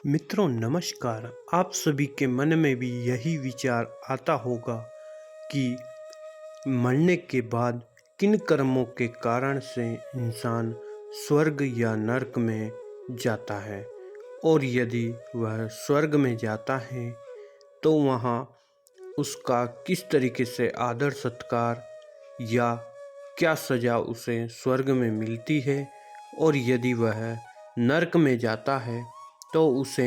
मित्रों नमस्कार। आप सभी के मन में भी यही विचार आता होगा कि मरने के बाद किन कर्मों के कारण से इंसान स्वर्ग या नरक में जाता है, और यदि वह स्वर्ग में जाता है तो वहाँ उसका किस तरीके से आदर सत्कार या क्या सज़ा उसे स्वर्ग में मिलती है, और यदि वह नरक में जाता है तो उसे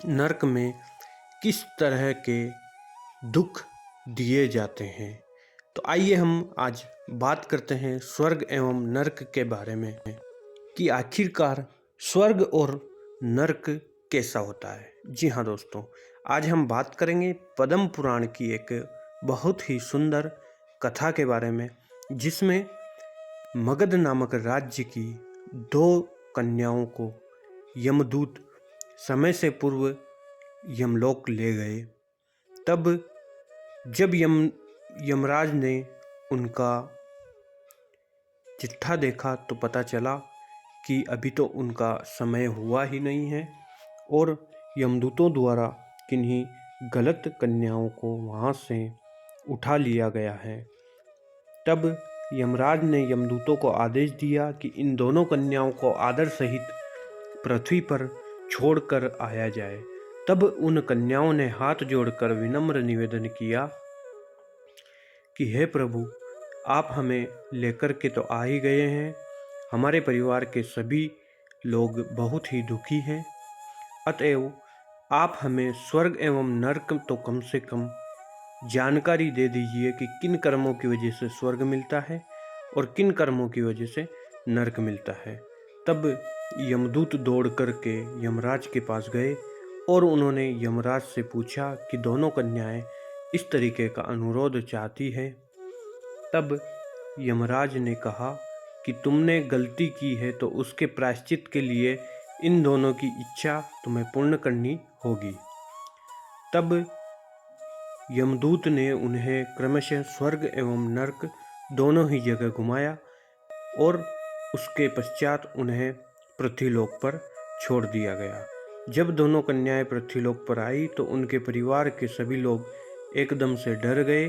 नरक में किस तरह के दुख दिए जाते हैं। तो आइए हम आज बात करते हैं स्वर्ग एवं नरक के बारे में कि आखिरकार स्वर्ग और नरक कैसा होता है। जी हाँ दोस्तों, आज हम बात करेंगे पद्म पुराण की एक बहुत ही सुंदर कथा के बारे में, जिसमें मगध नामक राज्य की दो कन्याओं को यमदूत समय से पूर्व यमलोक ले गए। तब जब यमराज ने उनका चिट्ठा देखा तो पता चला कि अभी तो उनका समय हुआ ही नहीं है और यमदूतों द्वारा किन्हीं गलत कन्याओं को वहाँ से उठा लिया गया है। तब यमराज ने यमदूतों को आदेश दिया कि इन दोनों कन्याओं को आदर सहित पृथ्वी पर छोड़कर आया जाए। तब उन कन्याओं ने हाथ जोड़कर विनम्र निवेदन किया कि हे प्रभु, आप हमें लेकर के तो आ ही गए हैं, हमारे परिवार के सभी लोग बहुत ही दुखी हैं, अतएव आप हमें स्वर्ग एवं नरक तो कम से कम जानकारी दे दीजिए कि किन कर्मों की वजह से स्वर्ग मिलता है और किन कर्मों की वजह से नरक मिलता है। तब यमदूत दौड़ करके यमराज के पास गए और उन्होंने यमराज से पूछा कि दोनों कन्याएं इस तरीके का अनुरोध चाहती हैं। तब यमराज ने कहा कि तुमने गलती की है तो उसके प्रायश्चित के लिए इन दोनों की इच्छा तुम्हें पूर्ण करनी होगी। तब यमदूत ने उन्हें क्रमशः स्वर्ग एवं नरक दोनों ही जगह घुमाया और उसके पश्चात उन्हें पृथ्वीलोक पर छोड़ दिया गया। जब दोनों कन्याएं पृथ्वीलोक पर आई तो उनके परिवार के सभी लोग एकदम से डर गए।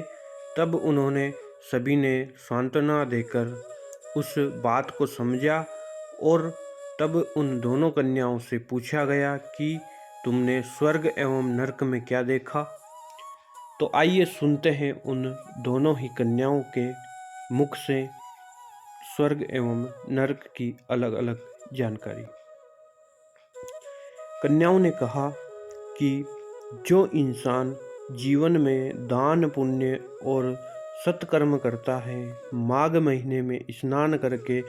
तब उन्होंने सभी ने सांत्वना देकर उस बात को समझा और तब उन दोनों कन्याओं से पूछा गया कि तुमने स्वर्ग एवं नरक में क्या देखा। तो आइए सुनते हैं उन दोनों ही कन्याओं के मुख से स्वर्ग एवं नरक की अलग अलग जानकारी। कन्याओं ने कहा कि जो इंसान जीवन में दान पुण्य और सत्कर्म करता है, माघ महीने में स्नान करके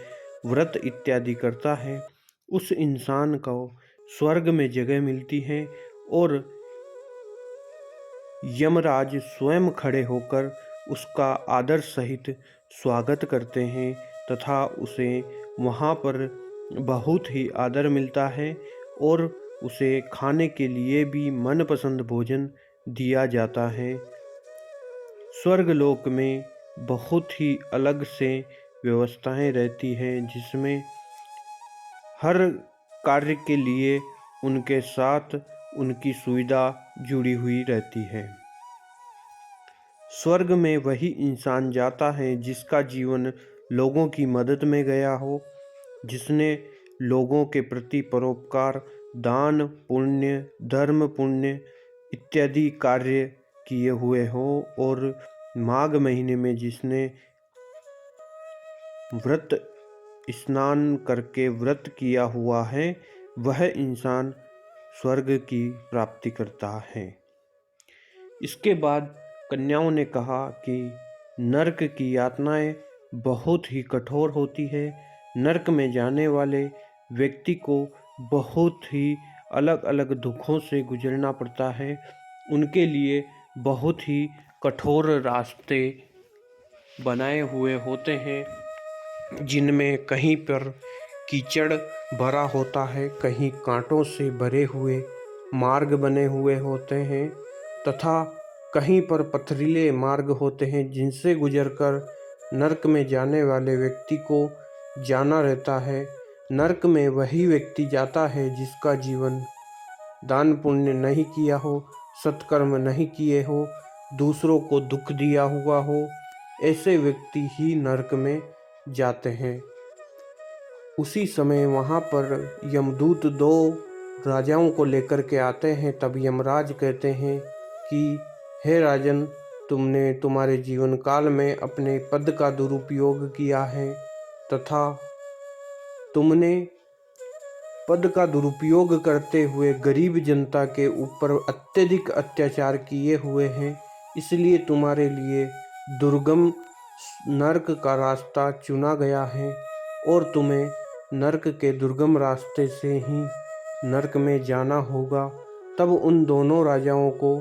व्रत इत्यादि करता है, उस इंसान को स्वर्ग में जगह मिलती है और यमराज स्वयं खड़े होकर उसका आदर सहित स्वागत करते हैं तथा उसे वहाँ पर बहुत ही आदर मिलता है और उसे खाने के लिए भी मनपसंद भोजन दिया जाता है। स्वर्गलोक में बहुत ही अलग से व्यवस्थाएं रहती हैं, जिसमें हर कार्य के लिए उनके साथ उनकी सुविधा जुड़ी हुई रहती है। स्वर्ग में वही इंसान जाता है जिसका जीवन लोगों की मदद में गया हो, जिसने लोगों के प्रति परोपकार, दान पुण्य, धर्म पुण्य इत्यादि कार्य किए हुए हो और माघ महीने में जिसने व्रत स्नान करके व्रत किया हुआ है, वह इंसान स्वर्ग की प्राप्ति करता है। इसके बाद कन्याओं ने कहा कि नरक की यातनाएं बहुत ही कठोर होती है। नरक में जाने वाले व्यक्ति को बहुत ही अलग अलग दुखों से गुजरना पड़ता है। उनके लिए बहुत ही कठोर रास्ते बनाए हुए होते हैं, जिनमें कहीं पर कीचड़ भरा होता है, कहीं कांटों से भरे हुए मार्ग बने हुए होते हैं तथा कहीं पर पथरीले मार्ग होते हैं, जिनसे गुजरकर नरक में जाने वाले व्यक्ति को जाना रहता है। नरक में वही व्यक्ति जाता है जिसका जीवन दान पुण्य नहीं किया हो, सत्कर्म नहीं किए हो, दूसरों को दुख दिया हुआ हो, ऐसे व्यक्ति ही नरक में जाते हैं। उसी समय वहाँ पर यमदूत दो राजाओं को लेकर के आते हैं। तब यमराज कहते हैं कि हे राजन, तुमने तुम्हारे जीवन काल में अपने पद का दुरुपयोग किया है तथा तुमने पद का दुरुपयोग करते हुए गरीब जनता के ऊपर अत्यधिक अत्याचार किए हुए हैं, इसलिए तुम्हारे लिए दुर्गम नरक का रास्ता चुना गया है और तुम्हें नरक के दुर्गम रास्ते से ही नरक में जाना होगा। तब उन दोनों राजाओं को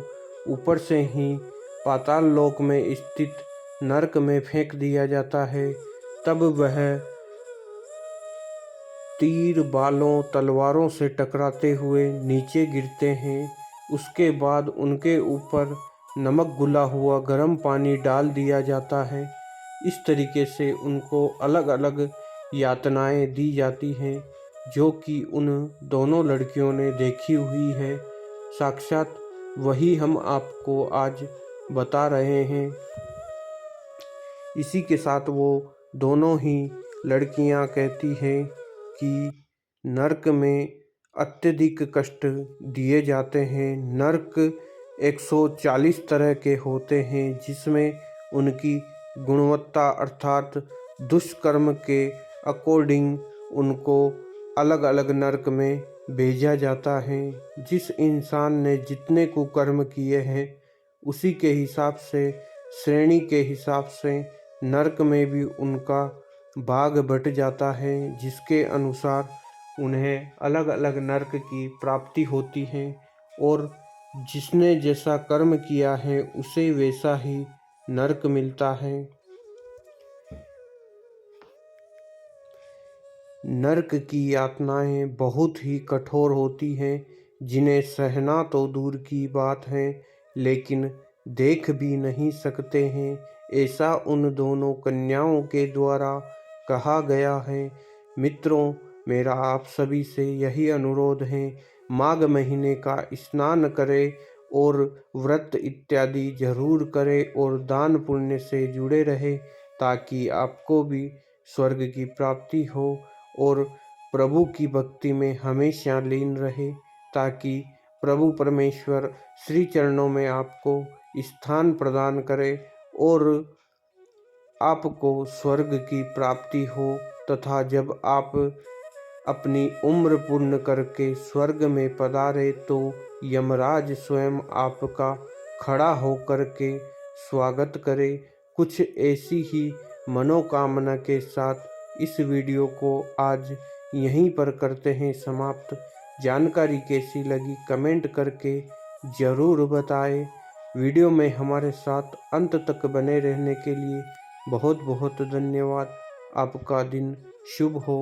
ऊपर से ही पाताल लोक में स्थित नरक में फेंक दिया जाता है। तब वह तीर बालों तलवारों से टकराते हुए नीचे गिरते हैं। उसके बाद उनके ऊपर नमक घुला हुआ गर्म पानी डाल दिया जाता है। इस तरीके से उनको अलग अलग यातनाएं दी जाती हैं, जो कि उन दोनों लड़कियों ने देखी हुई है। साक्षात वही हम आपको आज बता रहे हैं। इसी के साथ वो दोनों ही लड़कियां कहती हैं कि नरक में अत्यधिक कष्ट दिए जाते हैं। नरक 140 तरह के होते हैं, जिसमें उनकी गुणवत्ता अर्थात दुष्कर्म के अकॉर्डिंग उनको अलग अलग नरक में भेजा जाता है। जिस इंसान ने जितने कुकर्म किए हैं, उसी के हिसाब से, श्रेणी के हिसाब से नरक में भी उनका भाग बट जाता है, जिसके अनुसार उन्हें अलग अलग नरक की प्राप्ति होती है और जिसने जैसा कर्म किया है उसे वैसा ही नरक मिलता है। नरक की यातनाएं बहुत ही कठोर होती हैं, जिन्हें सहना तो दूर की बात है, लेकिन देख भी नहीं सकते हैं, ऐसा उन दोनों कन्याओं के द्वारा कहा गया है। मित्रों, मेरा आप सभी से यही अनुरोध है, माघ महीने का स्नान करें और व्रत इत्यादि जरूर करें और दान पुण्य से जुड़े रहें, ताकि आपको भी स्वर्ग की प्राप्ति हो और प्रभु की भक्ति में हमेशा लीन रहे, ताकि प्रभु परमेश्वर श्री चरणों में आपको स्थान प्रदान करे और आपको स्वर्ग की प्राप्ति हो। तथा जब आप अपनी उम्र पूर्ण करके स्वर्ग में पधारे तो यमराज स्वयं आपका खड़ा होकर के स्वागत करे। कुछ ऐसी ही मनोकामना के साथ इस वीडियो को आज यहीं पर करते हैं समाप्त। जानकारी कैसी लगी कमेंट करके ज़रूर बताएं। वीडियो में हमारे साथ अंत तक बने रहने के लिए बहुत बहुत धन्यवाद। आपका दिन शुभ हो।